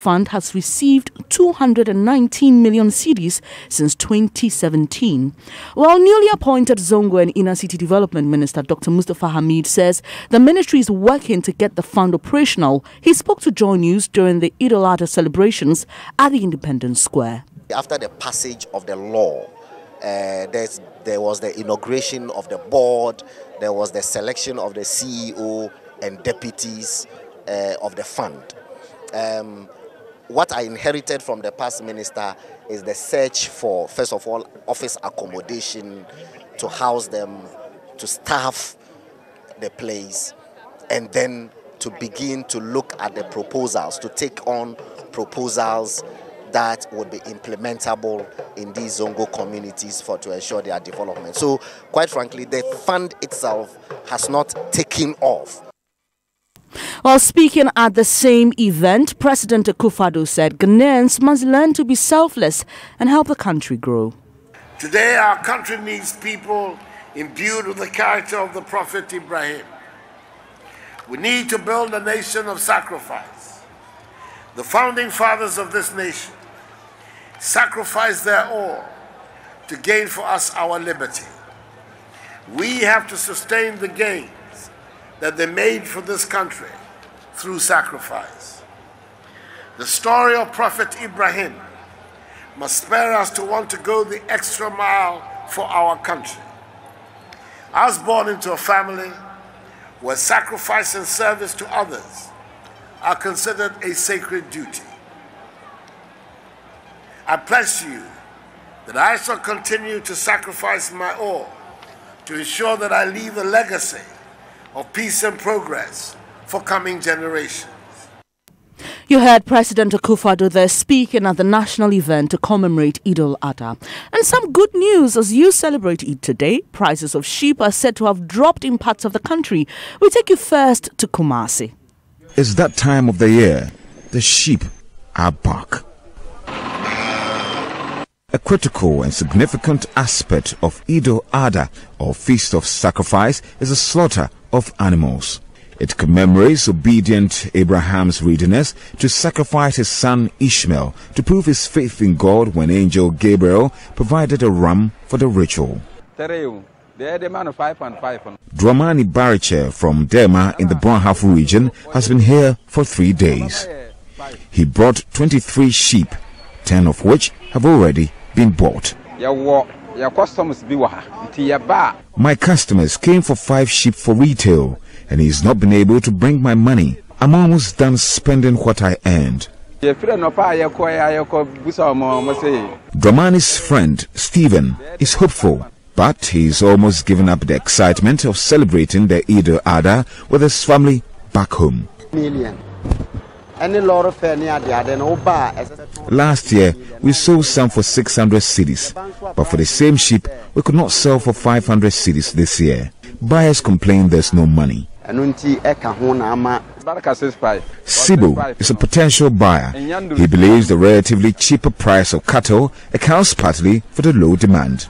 Fund has received 219 million cedis since 2017. While newly appointed Zongo and Inner City Development Minister Dr. Mustafa Hamid says the ministry is working to get the fund operational, he spoke to Joy News during the Eid al-Adha celebrations at the Independence Square. After the passage of the law, there was the inauguration of the board, there was the selection of the CEO and deputies of the fund. What I inherited from the past minister is the search for, first of all, office accommodation to house them, to staff the place, and then to begin to look at the proposals, to take on proposals that would be implementable in these Zongo communities to ensure their development. So, quite frankly, the fund itself has not taken off. While speaking at the same event, President Akufo-Addo said Ghanaians must learn to be selfless and help the country grow. Today, our country needs people imbued with the character of the Prophet Ibrahim. We need to build a nation of sacrifice. The founding fathers of this nation sacrificed their all to gain for us our liberty. We have to sustain the gains that they made for this country through sacrifice. The story of Prophet Ibrahim must spur us to want to go the extra mile for our country. I was born into a family where sacrifice and service to others are considered a sacred duty. I pledge to you that I shall continue to sacrifice my all to ensure that I leave a legacy of peace and progress for coming generations. You heard President Akufo-Addo there speaking at the national event to commemorate Eid al-Adha. And some good news as you celebrate Eid today. Prices of sheep are said to have dropped in parts of the country. We take you first to Kumasi. It's that time of the year. The sheep are back. A critical and significant aspect of Eid al-Adha, or Feast of Sacrifice, is the slaughter of animals. It commemorates obedient Abraham's readiness to sacrifice his son Ishmael to prove his faith in God when angel Gabriel provided a ram for the ritual. Dramani Bariche from Dema in the Bonhafu region has been here for 3 days. He brought 23 sheep, 10 of which have already been bought. My customers came for 5 sheep for retail, and he's not been able to bring my money. I'm almost done spending what I earned. Dramani's friend, Stephen, is hopeful, but he's almost given up the excitement of celebrating the Eid al-Adha with his family back home. Last year, we sold some for 600 cedis, but for the same sheep, we could not sell for 500 cedis this year. Buyers complain there's no money. Sibu is a potential buyer. He believes the relatively cheaper price of cattle accounts partly for the low demand.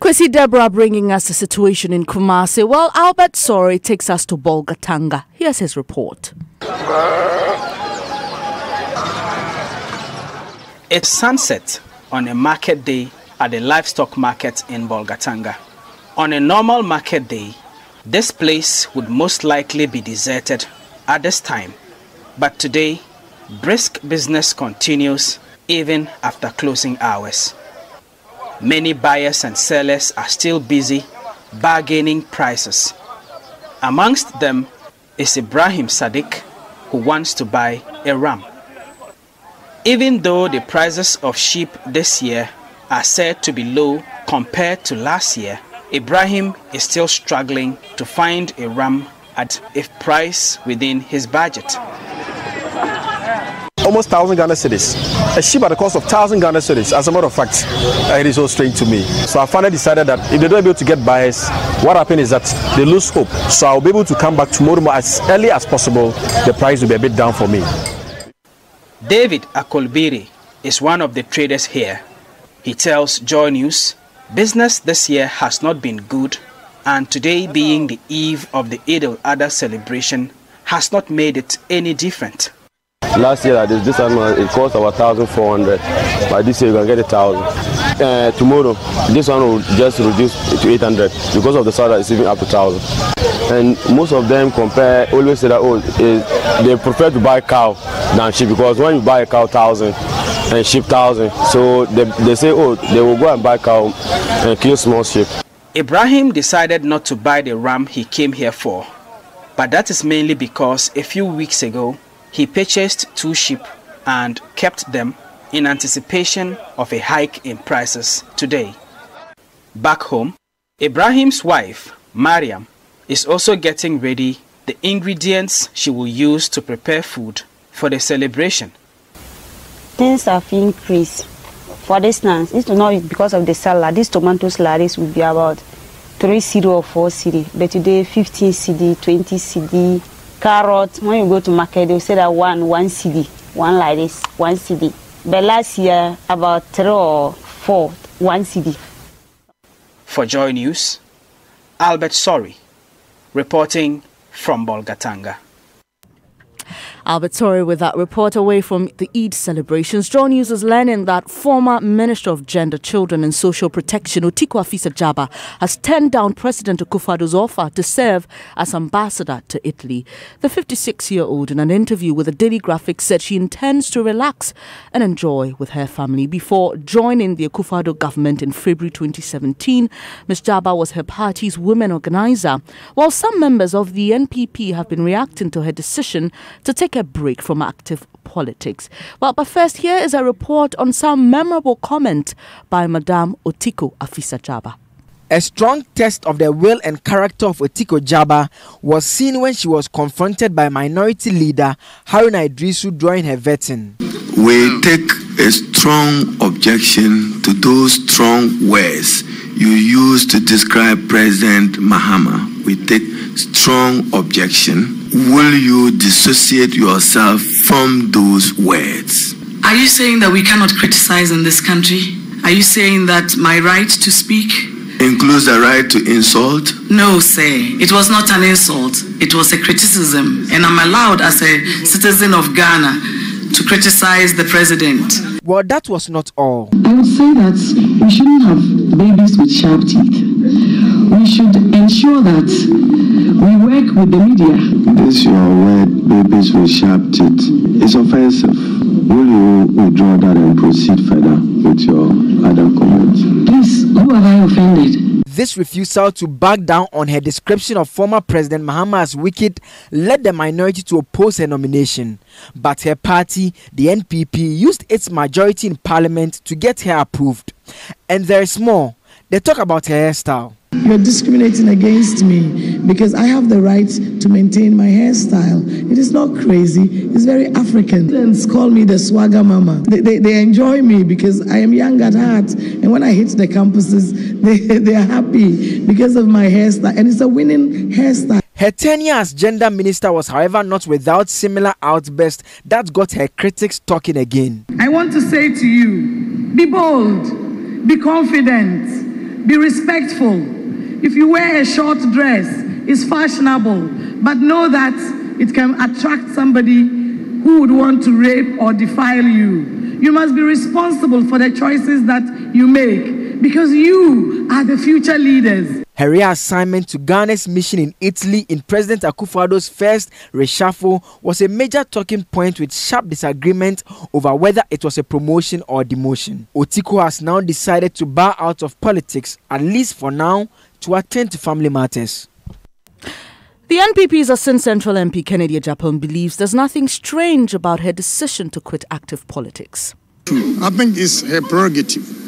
Kwesi Deborah bringing us the situation in Kumasi, while Albert Sori takes us to Bolgatanga. Here's his report. It's sunset on a market day at the livestock market in Bolgatanga. On a normal market day, this place would most likely be deserted at this time. But today, brisk business continues even after closing hours. Many buyers and sellers are still busy bargaining prices. Amongst them is Ibrahim Sadiq, who wants to buy a ram. Even though the prices of sheep this year are said to be low compared to last year, Ibrahim is still struggling to find a ram at a price within his budget. Almost 1,000 Ghana cedis. A sheep at the cost of 1,000 Ghana cedis. As a matter of fact, it is so strange to me. So I finally decided that if they don't be able to get buyers, what happens is that they lose hope. So I'll be able to come back tomorrow as early as possible. The price will be a bit down for me. David Akolbiri is one of the traders here. He tells Joy News, business this year has not been good, and today being the eve of the Eid al-Adha celebration has not made it any different. Last year, this animal, it cost about 1,400, but this year you can get 1,000. Tomorrow, this one will just reduce to 800 because of the salad is even up to 1,000. And most of them always say that they prefer to buy cow than sheep, because when you buy a cow 1,000 and sheep 1,000, so they say they will go and buy cow and kill small sheep. Ibrahim decided not to buy the ram he came here for, but that is mainly because a few weeks ago he purchased 2 sheep and kept them in anticipation of a hike in prices today. Back home, Ibrahim's wife, Mariam, is also getting ready the ingredients she will use to prepare food for the celebration. Things have increased. For instance, it's not because of the salad. These tomato salads will be about 3 cedi or 4 cedi, but today 15 cedi, 20 cedi. Carrot, when you go to market, they say that one cedi, one like this, 1 cedi. But last year, about 3 or 4, 1 cedi. For Joy News, Albert Sori, reporting from Bolgatanga. Albert Torre with that report away from the Eid celebrations. Joy News is learning that former Minister of Gender, Children and Social Protection, Otiko Afisa-Jaba, has turned down President Akufo-Addo's offer to serve as ambassador to Italy. The 56-year-old, in an interview with the Daily Graphic, said she intends to relax and enjoy with her family before joining the Akufo-Addo government in February 2017. Ms. Jaba was her party's women organizer, while some members of the NPP have been reacting to her decision to take a break from active politics. Well, but first, here is a report on some memorable comment by Madame Otiko Afisa-Jaba. A strong test of the will and character of Otiko Jaba was seen when she was confronted by minority leader Haruna Idrisu during her vetting. We take a strong objection to those strong words you use to describe President Mahama. We take strong objection. Will you dissociate yourself from those words? Are you saying that we cannot criticize in this country? Are you saying that my right to speak includes the right to insult? No, sir. It was not an insult. It was a criticism. And I'm allowed as a citizen of Ghana to criticize the president. Well, that was not all. I would say that we shouldn't have babies with sharp teeth. We should ensure that we work with the media. This your word, babies with sharp teeth, is offensive. Will you withdraw that and proceed further with your other comments? Please, who have I offended? This refusal to back down on her description of former President Mahama as wicked led the minority to oppose her nomination. But her party, the NPP, used its majority in parliament to get her approved. And there is more. They talk about her hairstyle. You're discriminating against me because I have the right to maintain my hairstyle. It is not crazy. It's very African. Students call me the swagger mama. They enjoy me because I am young at heart. And when I hit the campuses, they are happy because of my hairstyle. And it's a winning hairstyle. Her tenure as gender minister was, however, not without similar outbursts that got her critics talking again. I want to say to you, be bold, be confident, be respectful. If you wear a short dress, it's fashionable, but know that it can attract somebody who would want to rape or defile you. You must be responsible for the choices that you make because you are the future leaders. Her reassignment to Ghana's mission in Italy in President Akufo-Addo's first reshuffle was a major talking point with sharp disagreement over whether it was a promotion or demotion. Otiko has now decided to bow out of politics, at least for now, to attend to family matters. The NPP's Asin Central MP Kennedy Agyapong believes there's nothing strange about her decision to quit active politics. I think it's her prerogative.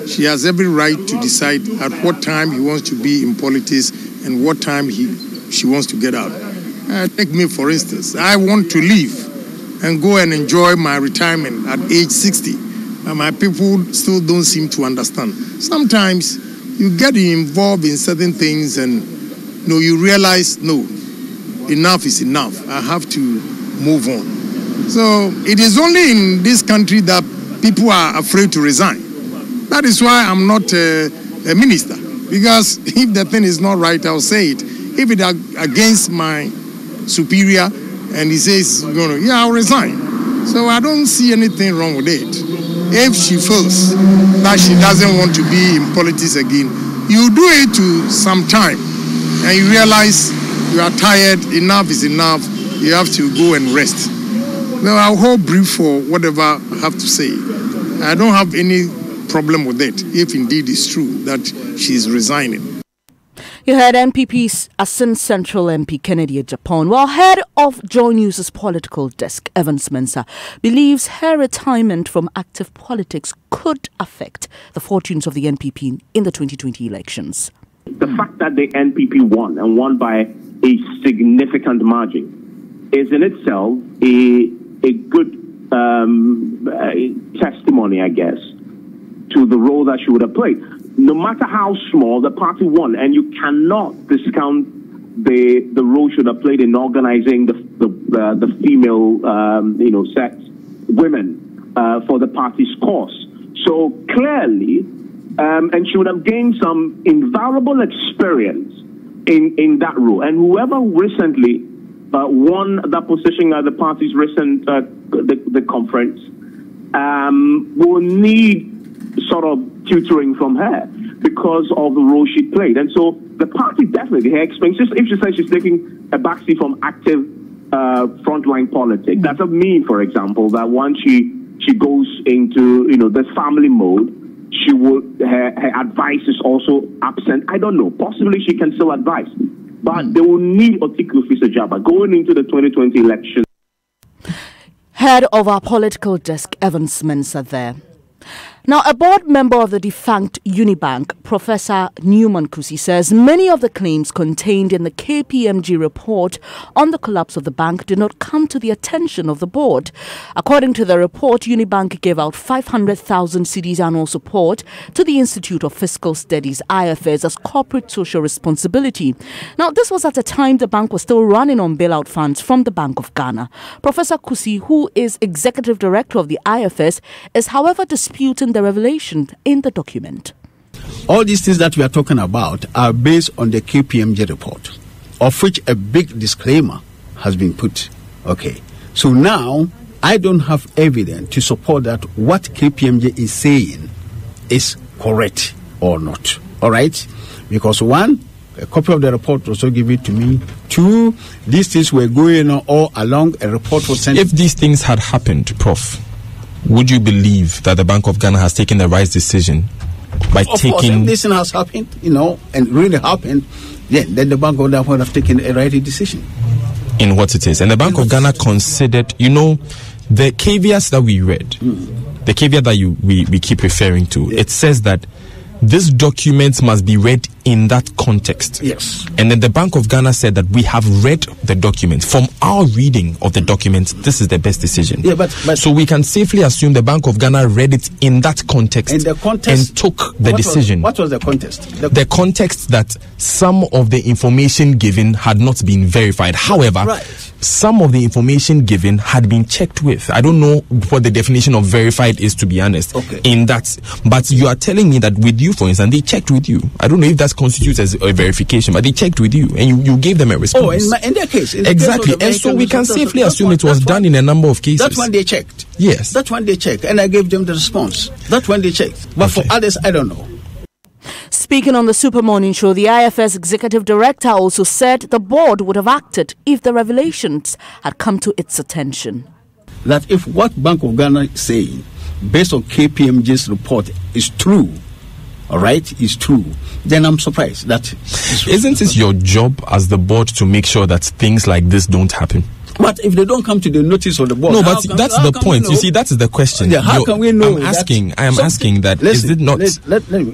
She has every right to decide at what time he wants to be in politics and what time she wants to get out. Take me, for instance. I want to leave and go and enjoy my retirement at age 60. And my people still don't seem to understand. Sometimes you get involved in certain things and you realize, no, enough is enough. I have to move on. So it is only in this country that people are afraid to resign. That is why I'm not a minister. Because if the thing is not right, I'll say it. If it is against my superior, and he says, I'll resign. So I don't see anything wrong with it. If she feels that she doesn't want to be in politics again, you do it to some time, and you realize you are tired, enough is enough, you have to go and rest. Now I'll hold brief for whatever I have to say. I don't have any problem with it, if indeed it's true that she is resigning. You heard NPP's Asin Central MP Kennedy Japan, while head of Joy News' political desk, Evans Mensah, believes her retirement from active politics could affect the fortunes of the NPP in the 2020 elections. The fact that the NPP won and won by a significant margin is in itself a good testimony, I guess, to the role that she would have played. No matter how small, the party won, and you cannot discount the role she would have played in organizing the female, sex, women for the party's cause. So clearly, and she would have gained some invaluable experience in that role. And whoever recently won that position at the party's recent the conference will need sort of tutoring from her because of the role she played. And so the party definitely, her experience, if she says she's taking a backseat from active frontline politics, that doesn't mean, for example, that once she goes into the family mode, she will her advice is also absent. I don't know. Possibly she can still advise, but they will need Otiku Fisajaba going into the 2020 election. Head of our political desk, Evans Mensah there. Now, a board member of the defunct Unibank, Professor Newman Kusi, says many of the claims contained in the KPMG report on the collapse of the bank did not come to the attention of the board. According to the report, Unibank gave out 500,000 cedis annual support to the Institute of Fiscal Studies, IFS, as corporate social responsibility. Now, this was at a time the bank was still running on bailout funds from the Bank of Ghana. Professor Kusi, who is executive director of the IFS, is however disputing the revelation in the document. All these things that we are talking about are based on the KPMG report, of which a big disclaimer has been put. Okay, so now I don't have evidence to support that what KPMG is saying is correct or not. All right, because one, a copy of the report was also given to me. Two, these things were going on all along. A report was sent. If these things had happened, Prof, would you believe that the Bank of Ghana has taken the right decision by of taking... Course, if this thing has happened, and really happened, then the Bank of Ghana would have taken a right decision. In what it is. And the Bank of Ghana considered, the caveats that we read, the caveat that we keep referring to, it says that this document must be read in that context. Yes. And then the Bank of Ghana said that we have read the document. From our reading of the document, this is the best decision. Yeah, but so we can safely assume the Bank of Ghana read it in that context, and took the decision. What was the context? The context that some of the information given had not been verified. However, some of the information given had been checked with. I don't know what the definition of verified is, to be honest, in that. But you are telling me that with you, for instance, they checked with you. I don't know if that constitutes as a verification, but they checked with you and you gave them a response. Oh, in their case. Exactly. And so we can safely assume it was done in a number of cases. That's when they checked. Yes. That's when they checked. And I gave them the response. That's when they checked. But for others, I don't know. Speaking on the Super Morning Show, the IFS executive director also said the board would have acted if the revelations had come to its attention. That if what Bank of Ghana is saying, based on KPMG's report, is true, all right, is true, then I'm surprised that... Isn't it your job as the board to make sure that things like this don't happen? But if they don't come to the notice of the board... No, but that's the point. You see, that is the question. Yeah, how can we know? I am asking that, is it not...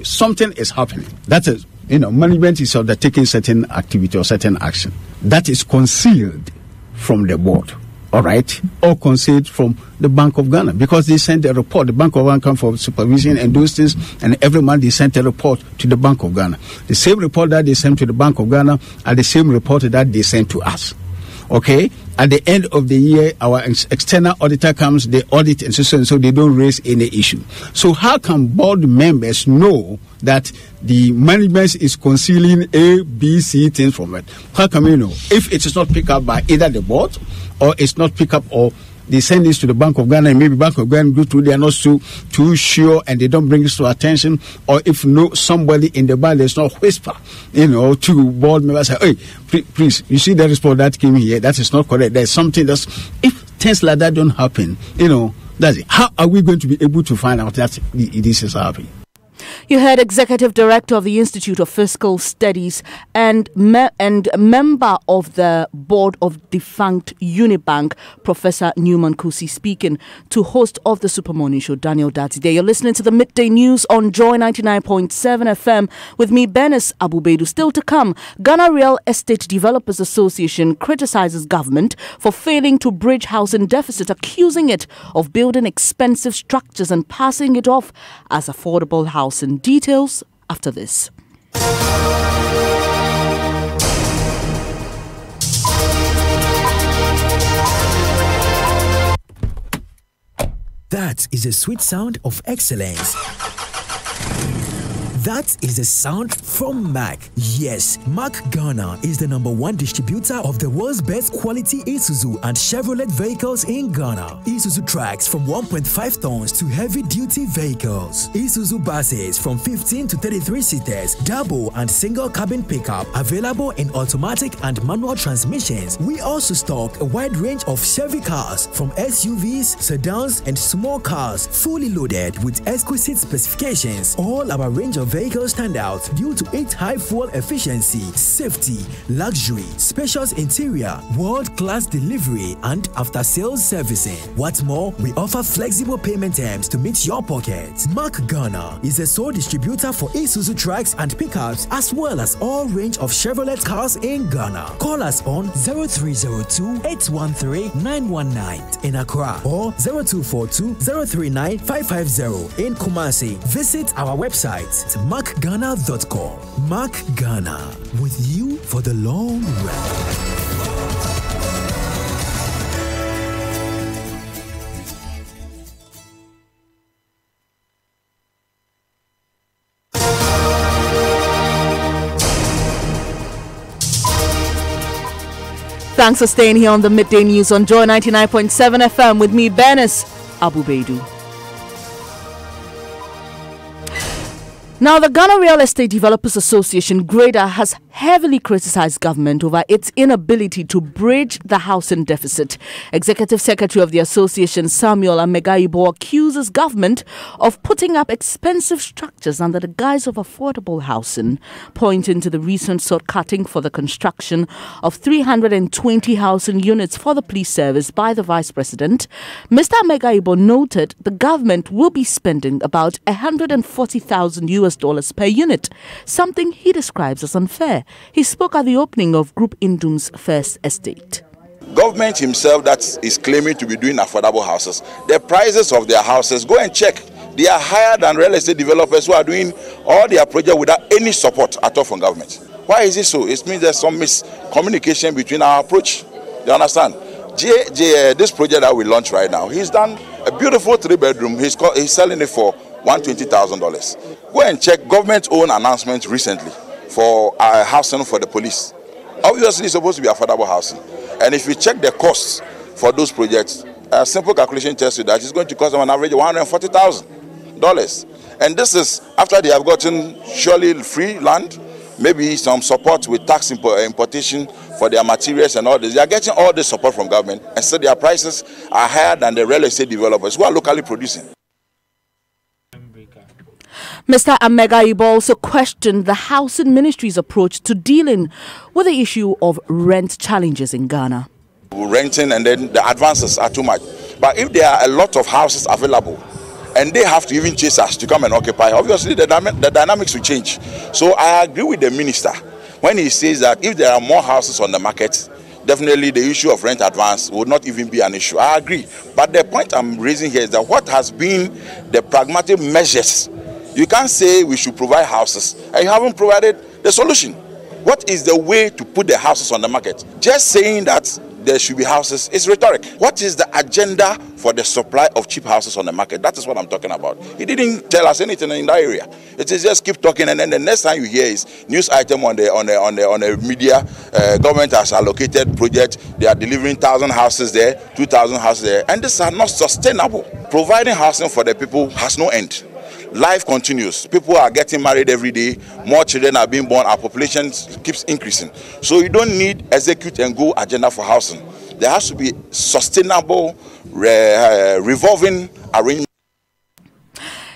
Something is happening. That is, management is undertaking certain activity or certain action. That is concealed from the board. All right, or concealed from the Bank of Ghana, because they sent a report. The Bank of Ghana come for supervision and those things, and every month they sent a report to the Bank of Ghana. The same report that they sent to the Bank of Ghana are the same report that they sent to us. Okay, at the end of the year, our external auditor comes, they audit and so they don't raise any issue. So how can board members know that the management is concealing A, B, C things from it? How can we know? If it is not picked up by either the board or it's not picked up, or they send this to the Bank of Ghana, and maybe Bank of Ghana go through, they are not too sure, and they don't bring this to attention. Or if somebody in the bank, there's not whisper, to board members say, hey, please, you see that report that came here, that is not correct. There's something that's, if things like that don't happen, that's it. How are we going to be able to find out that this is happening? You heard Executive Director of the Institute of Fiscal Studies and member of the board of defunct Unibank, Professor Newman Kusi, speaking to host of the Super Morning Show, Daniel Datide. You're listening to the Midday News on Joy 99.7 FM with me, Benes Abubedu. Still to come, Ghana Real Estate Developers Association criticizes government for failing to bridge housing deficit, accusing it of building expensive structures and passing it off as affordable housing. Details after this. That is a sweet sound of excellence. That is a sound from Mack. Yes, Mack Ghana is the #1 distributor of the world's best quality Isuzu and Chevrolet vehicles in Ghana. Isuzu trucks from 1.5 tons to heavy-duty vehicles. Isuzu buses from 15 to 33 seaters, double and single cabin pickup, available in automatic and manual transmissions. We also stock a wide range of Chevy cars, from SUVs, sedans, and small cars, fully loaded with exquisite specifications. All our range of vehicles stand out due to its high fuel efficiency, safety, luxury, spacious interior, world-class delivery, and after-sales servicing. What's more, we offer flexible payment terms to meet your pockets. Mack Ghana is a sole distributor for Isuzu trucks and pickups, as well as all range of Chevrolet cars in Ghana. Call us on 0302-813-919 in Accra or 0242-039-550 in Kumasi. Visit our website mackghana.com. Mack Ghana, with you for the long run. Thanks for staying here on the Midday News on Joy 99.7 FM with me, Benes Abubedu. Now, the Ghana Real Estate Developers Association, GREDA, has heavily criticized government over its inability to bridge the housing deficit. Executive Secretary of the association, Samuel Amegaibo, accuses government of putting up expensive structures under the guise of affordable housing, pointing to the recent cutting for the construction of 320 housing units for the police service by the Vice President. Mr. Amegaibo noted the government will be spending about $140,000 per unit, something he describes as unfair. He spoke at the opening of Group Indum's first estate. Government himself that is claiming to be doing affordable houses, the prices of their houses, go and check. They are higher than real estate developers who are doing all their projects without any support at all from government. Why is it so? It means there's some miscommunication between our approach. You understand? This project that we launched right now, he's done a beautiful 3-bedroom. He's selling it for $120,000. Go and check government-owned announcements recently for housing for the police. Obviously, it's supposed to be affordable housing. And if you check the costs for those projects, a simple calculation tells you that it's going to cost them on average $140,000. And this is after they have gotten surely free land, maybe some support with tax importation for their materials and all this. They are getting all this support from government, and so their prices are higher than the real estate developers who are locally producing. Mr. Amegaibo also questioned the Housing Ministry's approach to dealing with the issue of rent challenges in Ghana. Renting and then the advances are too much. But if there are a lot of houses available and they have to even chase us to come and occupy, obviously the dynamics will change. So I agree with the minister when he says that if there are more houses on the market, definitely the issue of rent advance would not even be an issue. I agree. But the point I'm raising here is that what has been the pragmatic measures? You can't say we should provide houses and you haven't provided the solution. What is the way to put the houses on the market? Just saying that there should be houses is rhetoric. What is the agenda for the supply of cheap houses on the market? That is what I'm talking about. He didn't tell us anything in that area. It is just keep talking, and then the next time you hear is news item on the media. Government has allocated project. They are delivering 1,000 houses there, 2,000 houses there, and these are not sustainable. Providing housing for the people has no end. Life continues. People are getting married every day. More children are being born. Our population keeps increasing. So you don't need execute and go agenda for housing. There has to be sustainable, revolving arrangement.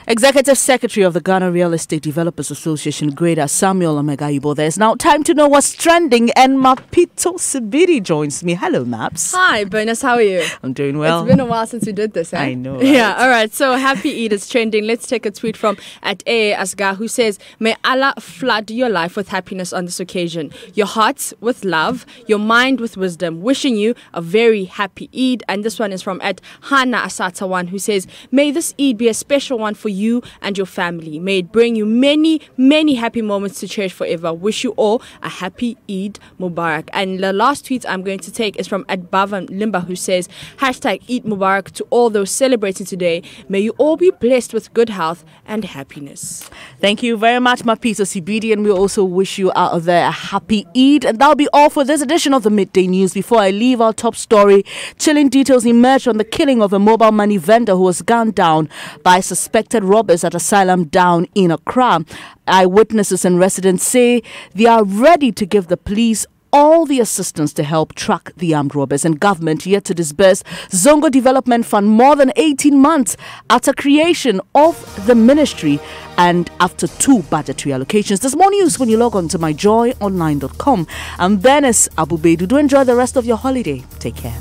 Executive Secretary of the Ghana Real Estate Developers Association, Greater Samuel Amegaibo. There's now time to know what's trending, and Mapito Sibiri joins me. Hello, Maps. Hi, Bernice. How are you? I'm doing well. It's been a while since we did this, eh? I know. Right? Yeah, all right. So, Happy Eid is trending. Let's take a tweet from @A Asgar, who says, "May Allah flood your life with happiness on this occasion, your heart with love, your mind with wisdom. Wishing you a very happy Eid." And this one is from @Hana Asatawan, who says, "May this Eid be a special one for you and your family. May it bring you many, many happy moments to cherish forever. Wish you all a happy Eid Mubarak." And the last tweet I'm going to take is from @Bavan Limba, who says, #Eid Mubarak to all those celebrating today. May you all be blessed with good health and happiness. Thank you very much, Mapito Sibidi, and we also wish you out there a happy Eid. And that'll be all for this edition of the Midday News. Before I leave our top story, chilling details emerged on the killing of a mobile money vendor who was gunned down by suspected robbers at Asylum Down in Accra. Eyewitnesses and residents say they are ready to give the police all the assistance to help track the armed robbers, and government yet to disburse Zongo Development Fund more than 18 months after creation of the ministry and after 2 budgetary allocations. There's more news when you log on to myjoyonline.com. I'm Bernice Abubedu. Do enjoy the rest of your holiday. Take care.